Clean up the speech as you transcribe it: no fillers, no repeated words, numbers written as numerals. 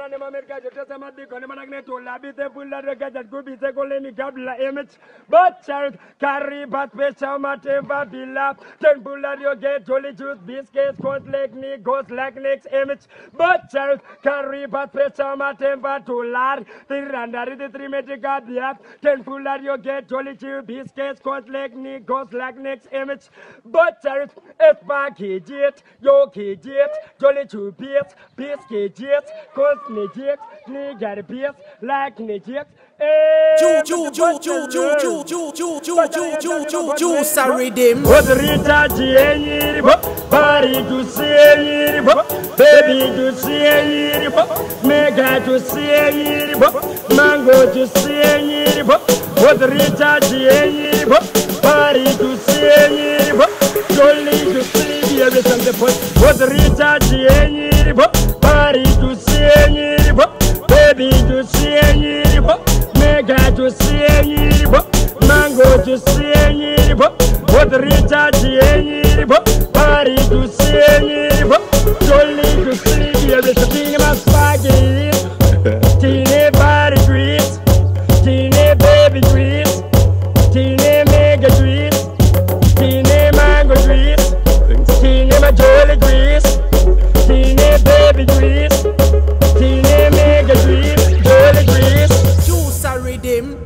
ne mamerika jotesa madiko ne managne to labite pulla de gajan kubi se koleni gabla image but child carry but special matemba bila ten pulla yo get jolly juice biscuits cost like ni goes like next image but child carry but special matemba to lar tirandari the three metric gabia ten pulla yo get jolly juice biscuits cost like ni goes like next image but child if package it yo kid it jolly juice biscuits cost me jet ni got a piece like me jet Sorry them. What Rita G body to see baby to see mega to see mango to see what Rita G body to see jolly to see everything the point what Rita G body to see baby to see mega to see mango to see what Rita G body to see jolly to see everything my spaghetti teeny body grease teeny baby grease teeny mega grease teeny mango grease teeny my jolly grease teeny baby grease teeny mega grease jolly grease Sorry them.